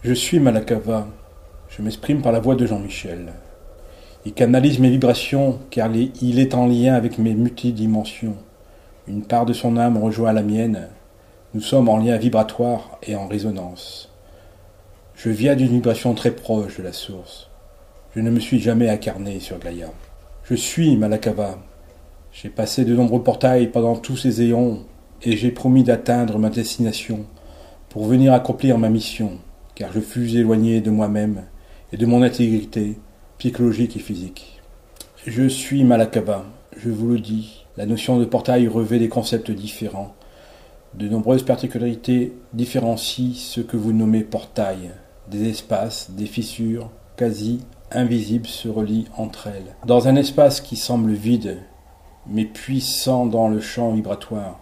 Je suis Malakava, je m'exprime par la voix de Jean-Michel. Il canalise mes vibrations car il est en lien avec mes multidimensions. Une part de son âme rejoint la mienne. Nous sommes en lien vibratoire et en résonance. Je viens d'une vibration très proche de la source. Je ne me suis jamais incarné sur Gaïa. Je suis Malakava. J'ai passé de nombreux portails pendant tous ces éons et j'ai promis d'atteindre ma destination pour venir accomplir ma mission, car je fus éloigné de moi-même et de mon intégrité psychologique et physique. Je suis Malakava, je vous le dis. La notion de portail revêt des concepts différents. De nombreuses particularités différencient ce que vous nommez portail. Des espaces, des fissures, quasi invisibles se relient entre elles. Dans un espace qui semble vide, mais puissant dans le champ vibratoire.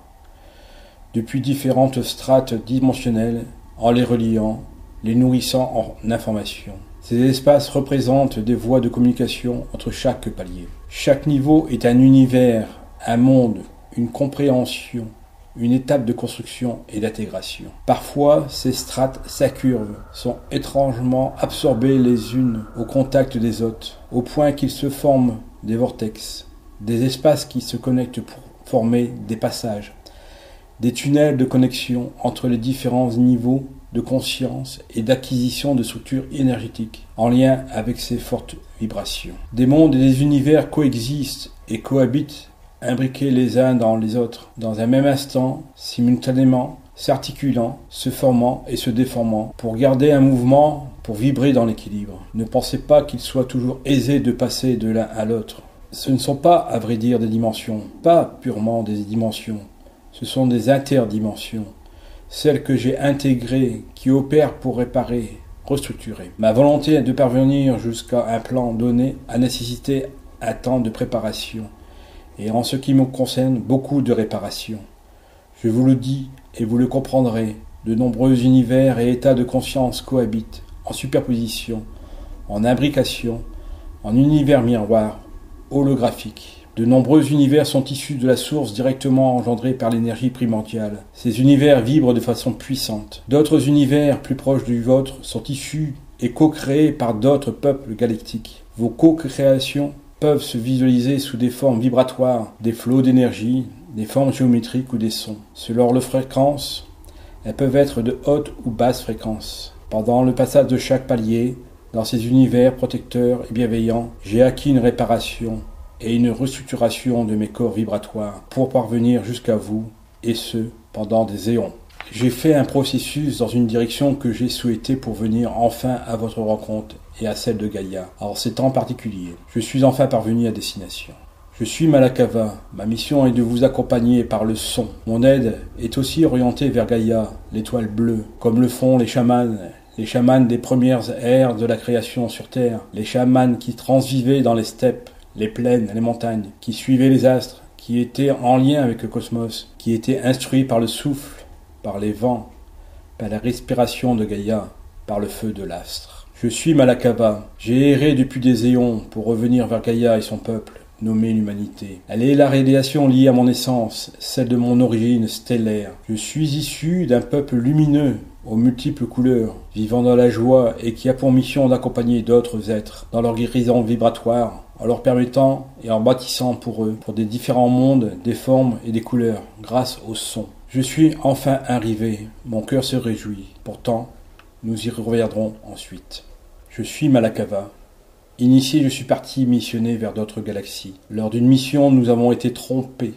Depuis différentes strates dimensionnelles, en les reliant, les nourrissant en informations. Ces espaces représentent des voies de communication entre chaque palier. Chaque niveau est un univers, un monde, une compréhension, une étape de construction et d'intégration. Parfois, ces strates s'incurvent, sont étrangement absorbées les unes au contact des autres, au point qu'ils se forment des vortex, des espaces qui se connectent pour former des passages, des tunnels de connexion entre les différents niveaux de conscience et d'acquisition de structures énergétiques en lien avec ces fortes vibrations. Des mondes et des univers coexistent et cohabitent, imbriqués les uns dans les autres, dans un même instant, simultanément, s'articulant, se formant et se déformant, pour garder un mouvement, pour vibrer dans l'équilibre. Ne pensez pas qu'il soit toujours aisé de passer de l'un à l'autre. Ce ne sont pas, à vrai dire, des dimensions, pas purement des dimensions, ce sont des interdimensions. Celles que j'ai intégrées, qui opèrent pour réparer, restructurer. Ma volonté de parvenir jusqu'à un plan donné a nécessité un temps de préparation, et en ce qui me concerne, beaucoup de réparation. Je vous le dis, et vous le comprendrez, de nombreux univers et états de conscience cohabitent, en superposition, en imbrication, en univers miroir, holographique. De nombreux univers sont issus de la source directement engendrée par l'énergie primordiale. Ces univers vibrent de façon puissante. D'autres univers plus proches du vôtre sont issus et co-créés par d'autres peuples galactiques. Vos co-créations peuvent se visualiser sous des formes vibratoires, des flots d'énergie, des formes géométriques ou des sons. Selon leur fréquence, elles peuvent être de haute ou basse fréquence. Pendant le passage de chaque palier, dans ces univers protecteurs et bienveillants, j'ai acquis une réparation et une restructuration de mes corps vibratoires pour parvenir jusqu'à vous, et ce, pendant des éons. J'ai fait un processus dans une direction que j'ai souhaité pour venir enfin à votre rencontre et à celle de Gaïa, en ces temps particuliers. Je suis enfin parvenu à destination. Je suis Malakava, ma mission est de vous accompagner par le son. Mon aide est aussi orientée vers Gaïa, l'étoile bleue, comme le font les chamans des premières ères de la création sur Terre, les chamans qui transvivaient dans les steppes, les plaines, les montagnes, qui suivaient les astres, qui étaient en lien avec le cosmos, qui étaient instruits par le souffle, par les vents, par la respiration de Gaïa, par le feu de l'astre. Je suis Malakava, j'ai erré depuis des éons pour revenir vers Gaïa et son peuple, nommé l'humanité. Elle est la radiation liée à mon essence, celle de mon origine stellaire. Je suis issu d'un peuple lumineux, aux multiples couleurs, vivant dans la joie et qui a pour mission d'accompagner d'autres êtres dans leur guérison vibratoire, en leur permettant et en bâtissant pour eux, pour des différents mondes, des formes et des couleurs, grâce au son. Je suis enfin arrivé, mon cœur se réjouit. Pourtant, nous y reviendrons ensuite. Je suis Malakava. Initié, je suis parti missionner vers d'autres galaxies. Lors d'une mission, nous avons été trompés,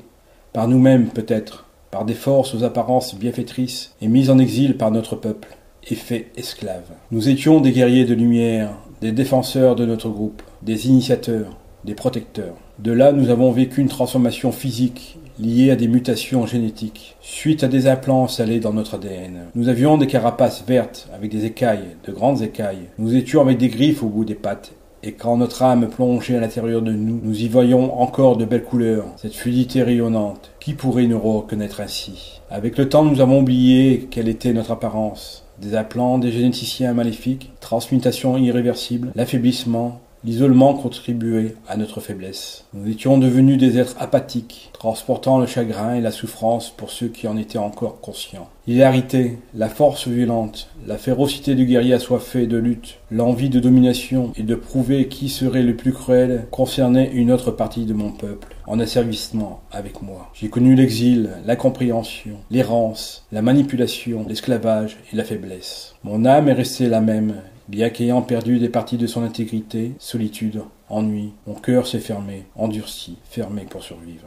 par nous-mêmes peut-être, par des forces aux apparences bienfaitrices et mis en exil par notre peuple, et faits esclaves. Nous étions des guerriers de lumière, des défenseurs de notre groupe, des initiateurs, des protecteurs. De là, nous avons vécu une transformation physique liée à des mutations génétiques, suite à des implants installés dans notre ADN. Nous avions des carapaces vertes avec des écailles, de grandes écailles. Nous étions avec des griffes au bout des pattes. Et quand notre âme plongeait à l'intérieur de nous, nous y voyions encore de belles couleurs, cette fluidité rayonnante. Qui pourrait nous reconnaître ainsi? Avec le temps, nous avons oublié quelle était notre apparence. Des implants, des généticiens maléfiques, transmutation irréversible, l'affaiblissement, L'isolement contribuait à notre faiblesse. Nous étions devenus des êtres apathiques, transportant le chagrin et la souffrance pour ceux qui en étaient encore conscients. L'hilarité, la force violente, la férocité du guerrier assoiffé de lutte, l'envie de domination et de prouver qui serait le plus cruel concernaient une autre partie de mon peuple, en asservissement avec moi. J'ai connu l'exil, l'incompréhension, l'errance, la manipulation, l'esclavage et la faiblesse. Mon âme est restée la même, bien qu'ayant perdu des parties de son intégrité, solitude, ennui, mon cœur s'est fermé, endurci, fermé pour survivre.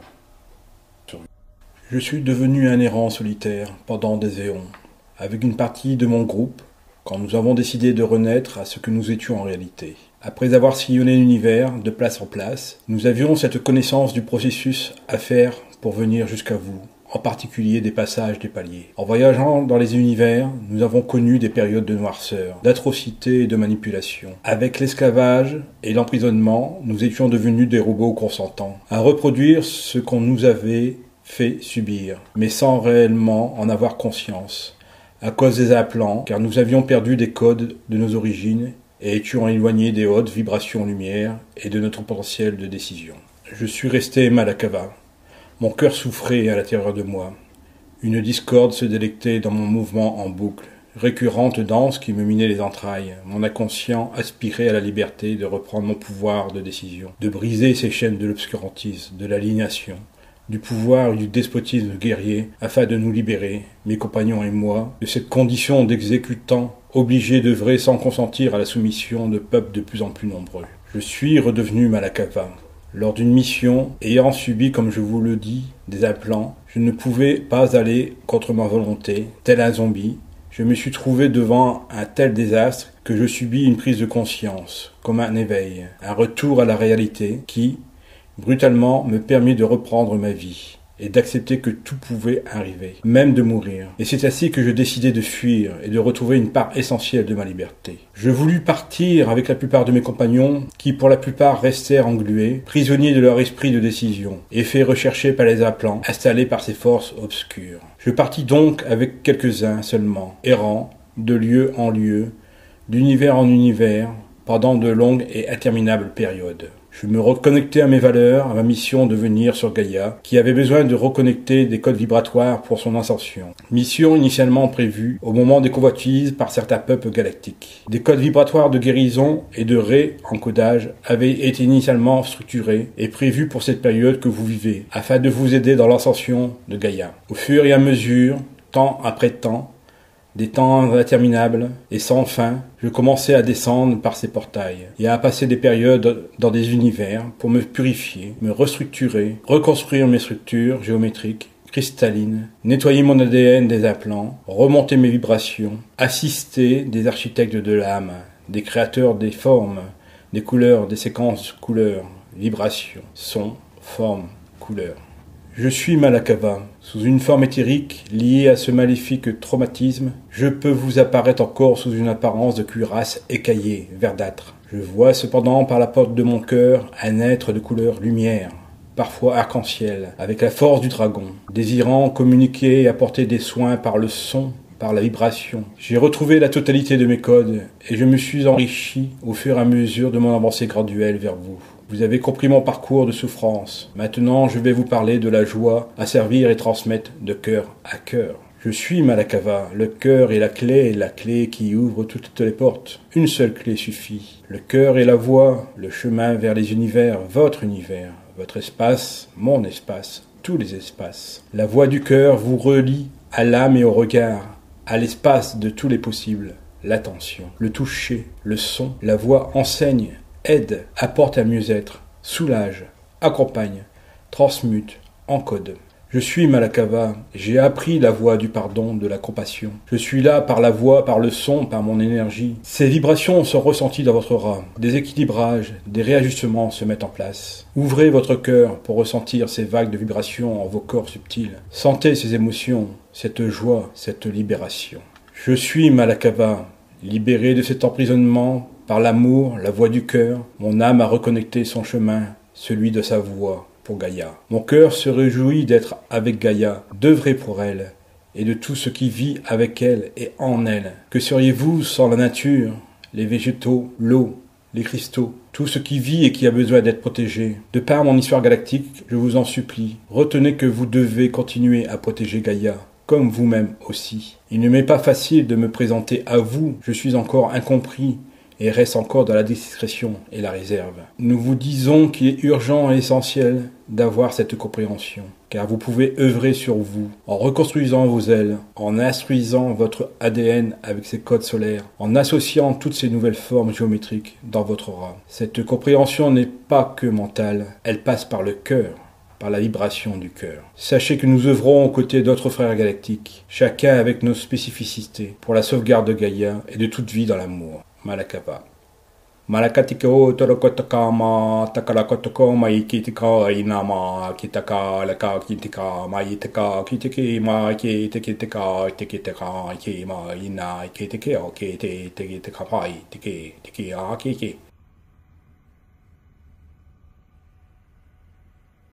Je suis devenu un errant solitaire pendant des éons, avec une partie de mon groupe, quand nous avons décidé de renaître à ce que nous étions en réalité. Après avoir sillonné l'univers de place en place, nous avions cette connaissance du processus à faire pour venir jusqu'à vous, en particulier des passages des paliers. En voyageant dans les univers, nous avons connu des périodes de noirceur, d'atrocité et de manipulation. Avec l'esclavage et l'emprisonnement, nous étions devenus des robots consentants, à reproduire ce qu'on nous avait fait subir, mais sans réellement en avoir conscience, à cause des implants, car nous avions perdu des codes de nos origines et étions éloignés des hautes vibrations lumière et de notre potentiel de décision. Je suis resté Malakava. Mon cœur souffrait à l'intérieur de moi. Une discorde se délectait dans mon mouvement en boucle, récurrente danse qui me minait les entrailles. Mon inconscient aspirait à la liberté de reprendre mon pouvoir de décision, de briser ces chaînes de l'obscurantisme, de l'aliénation, du pouvoir et du despotisme guerrier, afin de nous libérer, mes compagnons et moi, de cette condition d'exécutants obligés d'œuvrer sans consentir à la soumission de peuples de plus en plus nombreux. Je suis redevenu Malakava. Lors d'une mission, ayant subi, comme je vous le dis, des implants, je ne pouvais pas aller contre ma volonté, tel un zombie. Je me suis trouvé devant un tel désastre que je subis une prise de conscience, comme un éveil, un retour à la réalité qui, brutalement, me permit de reprendre ma vie et d'accepter que tout pouvait arriver, même de mourir. Et c'est ainsi que je décidai de fuir et de retrouver une part essentielle de ma liberté. Je voulus partir avec la plupart de mes compagnons, qui pour la plupart restèrent englués, prisonniers de leur esprit de décision, et faits rechercher par les implants, installés par ces forces obscures. Je partis donc avec quelques-uns seulement, errant, de lieu en lieu, d'univers en univers, pendant de longues et interminables périodes. Je me reconnectais à mes valeurs, à ma mission de venir sur Gaïa, qui avait besoin de reconnecter des codes vibratoires pour son ascension. Mission initialement prévue au moment des convoitises par certains peuples galactiques. Des codes vibratoires de guérison et de réencodage avaient été initialement structurés et prévus pour cette période que vous vivez, afin de vous aider dans l'ascension de Gaïa. Au fur et à mesure, temps après temps, des temps interminables et sans fin, je commençais à descendre par ces portails et à passer des périodes dans des univers pour me purifier, me restructurer, reconstruire mes structures géométriques, cristallines, nettoyer mon ADN des implants, remonter mes vibrations, assister des architectes de l'âme, des créateurs des formes, des couleurs, des séquences couleurs, vibrations, sons, formes, couleurs. Je suis Malakava. Sous une forme éthérique liée à ce maléfique traumatisme, je peux vous apparaître encore sous une apparence de cuirasse écaillée, verdâtre. Je vois cependant par la porte de mon cœur un être de couleur lumière, parfois arc-en-ciel, avec la force du dragon, désirant communiquer et apporter des soins par le son, par la vibration. J'ai retrouvé la totalité de mes codes et je me suis enrichi au fur et à mesure de mon avancée graduelle vers vous. Vous avez compris mon parcours de souffrance. Maintenant, je vais vous parler de la joie à servir et transmettre de cœur à cœur. Je suis Malakava. Le cœur est la clé qui ouvre toutes les portes. Une seule clé suffit. Le cœur est la voie, le chemin vers les univers, votre espace, mon espace, tous les espaces. La voie du cœur vous relie à l'âme et au regard, à l'espace de tous les possibles. L'attention, le toucher, le son, la voix enseigne, aide, apporte un mieux-être, soulage, accompagne, transmute, encode. Je suis Malakava, j'ai appris la voie du pardon, de la compassion. Je suis là par la voix, par le son, par mon énergie. Ces vibrations sont ressenties dans votre âme. Des équilibrages, des réajustements se mettent en place. Ouvrez votre cœur pour ressentir ces vagues de vibrations en vos corps subtils. Sentez ces émotions, cette joie, cette libération. Je suis Malakava, libéré de cet emprisonnement. Par l'amour, la voix du cœur, mon âme a reconnecté son chemin, celui de sa voix, pour Gaïa. Mon cœur se réjouit d'être avec Gaïa, d'œuvrer pour elle, et de tout ce qui vit avec elle et en elle. Que seriez-vous sans la nature, les végétaux, l'eau, les cristaux, tout ce qui vit et qui a besoin d'être protégé. De par mon histoire galactique, je vous en supplie, retenez que vous devez continuer à protéger Gaïa, comme vous-même aussi. Il ne m'est pas facile de me présenter à vous, je suis encore incompris et reste encore dans la discrétion et la réserve. Nous vous disons qu'il est urgent et essentiel d'avoir cette compréhension, car vous pouvez œuvrer sur vous, en reconstruisant vos ailes, en instruisant votre ADN avec ses codes solaires, en associant toutes ces nouvelles formes géométriques dans votre aura. Cette compréhension n'est pas que mentale, elle passe par le cœur, par la vibration du cœur. Sachez que nous œuvrons aux côtés d'autres frères galactiques, chacun avec nos spécificités, pour la sauvegarde de Gaïa et de toute vie dans l'amour. Malakapa. Malakatiko torokotokama takalakotoko maikitika inama kitaka laka kitika maitaka kitiki ma kitikiteka tikiteka kima ina kitike o kite tikiteka pai tiki tiki akiki